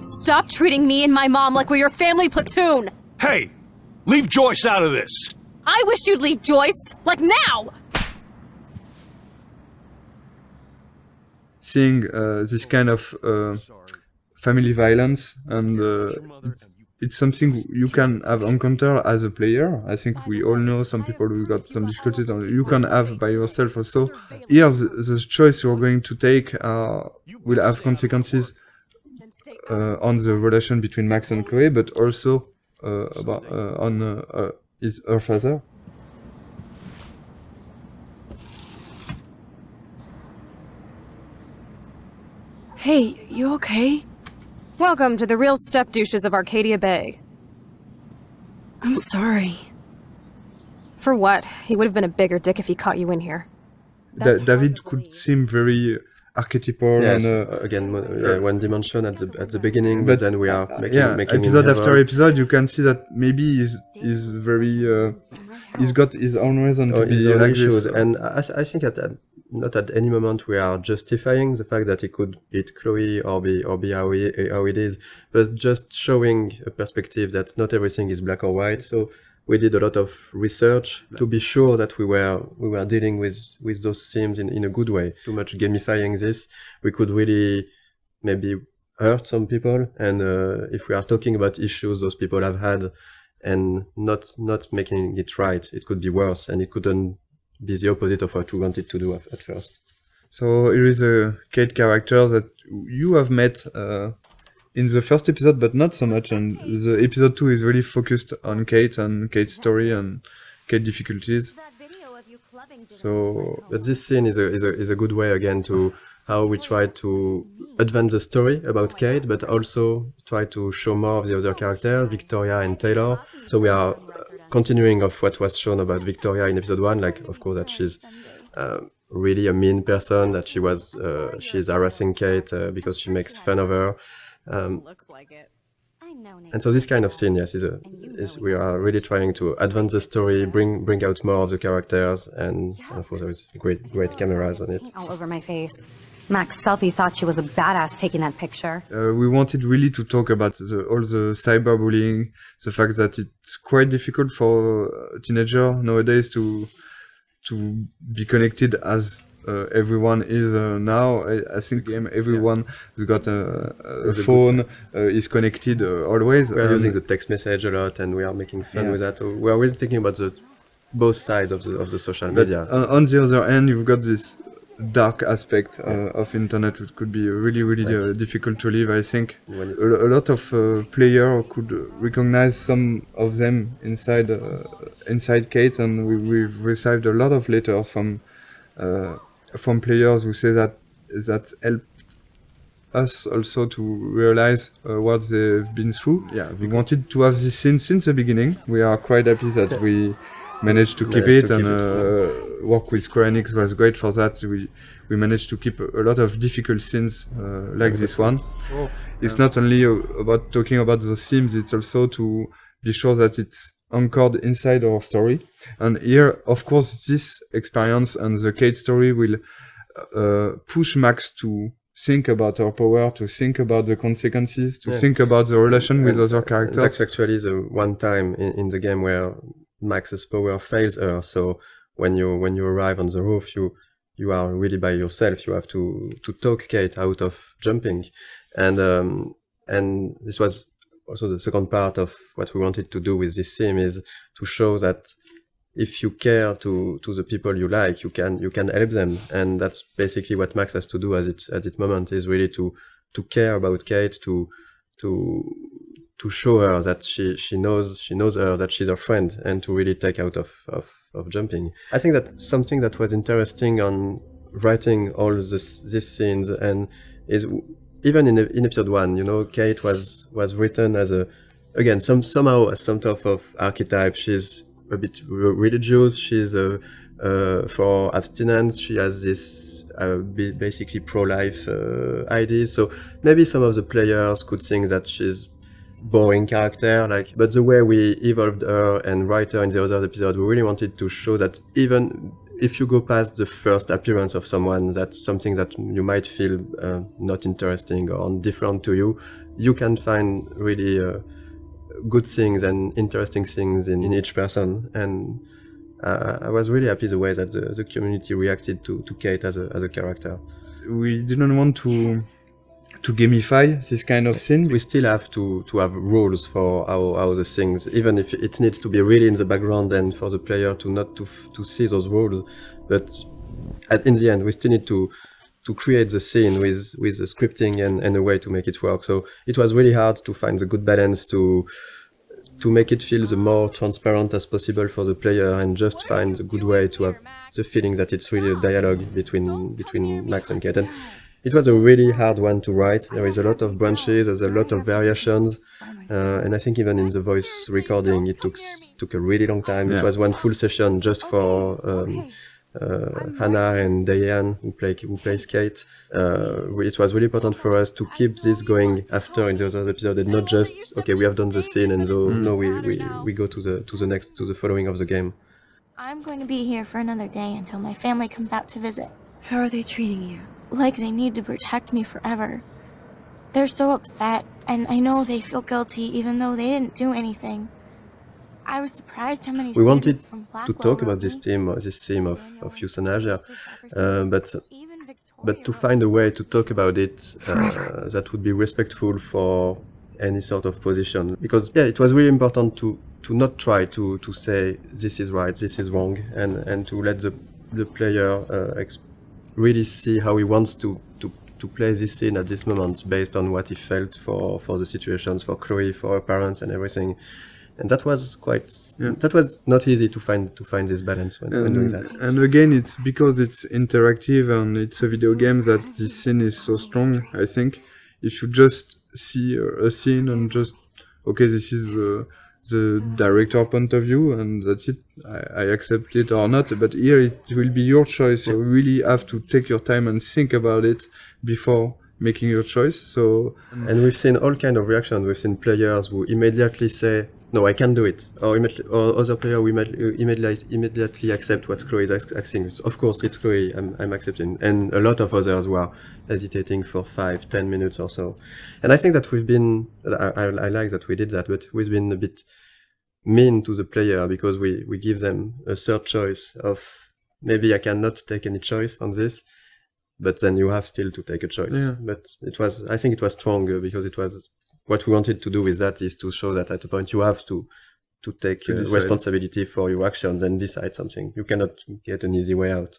Stop treating me and my mom like we're your family platoon! Hey! Leave Joyce out of this! I wish you'd leave Joyce! Like now! Seeing this kind of family violence, and it's something you can have encountered as a player. I think we all know some people who got some difficulties, and you can have by yourself also. Here, the choice you're going to take will have consequences on the relation between Max and Chloe, but also on her father. Hey, you okay? Welcome to the real step douches of Arcadia Bay. I'm sorry. For what? He would have been a bigger dick if he caught you in here. David could seem very archetypal. Yes, and, again, one dimension at the beginning, but then we are making episode after episode, you can see that maybe he's very he's got his own reason to be like this. And I think not at any moment we are justifying the fact that he could hit Chloe or be how it is, but just showing a perspective that not everything is black or white. So we did a lot of research to be sure that we were dealing with those themes in a good way. Too much gamifying this, we could really maybe hurt some people. And if we are talking about issues those people have had and not making it right, it could be worse, and it couldn't be the opposite of what we wanted to do at first. So here is a Kate character that you have met in the first episode, but not so much. And the episode 2 is really focused on Kate and Kate's story and Kate's difficulties. So, but this scene is a good way again to how we try to advance the story about Kate, but also try to show more of the other characters, Victoria and Taylor. So we are continuing of what was shown about Victoria in episode 1, like of course that she's really a mean person, that she's harassing Kate because she makes fun of her. And so this kind of scene, yes, is we are really trying to advance the story, bring out more of the characters, and of course there is great cameras on it. All over my face. Max Selfie thought she was a badass taking that picture. We wanted really to talk about all the cyberbullying, the fact that it's quite difficult for a teenager nowadays to be connected as everyone is now. I think everyone has got a phone, is connected always. We are using the text message a lot, and we are making fun with that. So we are really thinking about both sides of the social media. But on the other hand, you've got this dark aspect of internet, which could be really difficult to live. I think a lot of players could recognize some of them inside Kate, and we've received a lot of letters from players who say that helped us also to realize what they've been through. Yeah, we wanted to have this scene since the beginning. We are quite happy that we managed to keep it, and work with Square Enix was great for that. We managed to keep a lot of difficult scenes like this one. It's not only about talking about the themes, it's also to be sure that it's anchored inside our story. And here, of course, this experience and the Kate story will push Max to think about her power, to think about the consequences, to think about the relation with other characters. That's actually the one time in the game where Max's power fails her. So when you arrive on the roof, you are really by yourself. You have to talk Kate out of jumping, and this was also the second part of what we wanted to do with this theme, is to show that if you care to the people you like, you can help them, and that's basically what Max has to do at this moment, is really to care about Kate, to show her that she knows her, that she's her friend, and to really take out of jumping. I think that's something that was interesting on writing all these scenes, and is even in episode 1, Kate was written as somehow as some type of archetype. She's a bit religious. She's for abstinence. She has this basically pro-life ideas. So maybe some of the players could think that she's boring character, but the way we evolved her and write her in the other episode, we really wanted to show that even if you go past the first appearance of someone, that's something that you might feel not interesting or different to you, you can find really good things and interesting things in each person. And I was really happy the way that the community reacted to Kate as a character. We didn't want to gamify this kind of thing. We still have to have rules for how the things, even if it needs to be really in the background and for the player to not to see those rules. But in the end, we still need to create the scene with the scripting and a way to make it work. So it was really hard to find the good balance to make it feel the more transparent as possible for the player and just find a good way to have the feeling that it's really a dialogue between Max and Kate. And it was a really hard one to write. There is a lot of branches, there's a lot of variations, and I think even in the voice recording it took a really long time. Yeah. It was one full session just for Hannah and Diane who plays Kate. It was really important for us to keep this going after in the other episode and not just okay, we have done the scene and so no, we go to the following of the game. I'm going to be here for another day until my family comes out to visit. How are they treating you? Like they need to protect me forever. They're so upset, and I know they feel guilty even though they didn't do anything. I was surprised how many We wanted students from to Blackwell talk about wrote this me. theme of euthanasia, but Even Victoria but to wrote find a way to talk about it that would be respectful for any sort of position, because it was really important to not try to say this is right, this is wrong, and to let the player really see how he wants to play this scene at this moment based on what he felt for the situations, for Chloe, for her parents and everything. And that was that was not easy to find this balance when doing that. And again, it's because it's interactive and it's a video game that this scene is so strong. I think if you just see a scene and just okay, this is the director point of view and that's it, I accept it or not. But here it will be your choice. You really have to take your time and think about it before making your choice. So and we've seen all kind of reactions. We've seen players who immediately say, "No, I can't do it," or other players who immediately accept what Chloe is asking. Of course, it's Chloe. I'm accepting, and a lot of others who are hesitating for 5-10 minutes or so. And I think that we've been. I like that we did that, but we've been a bit mean to the player because we give them a third choice of maybe I cannot take any choice on this. But then you have still to take a choice. Yeah. But I think it was stronger because it was what we wanted to do with that is to show that at a point you have to take responsibility for your actions and decide something. You cannot get an easy way out.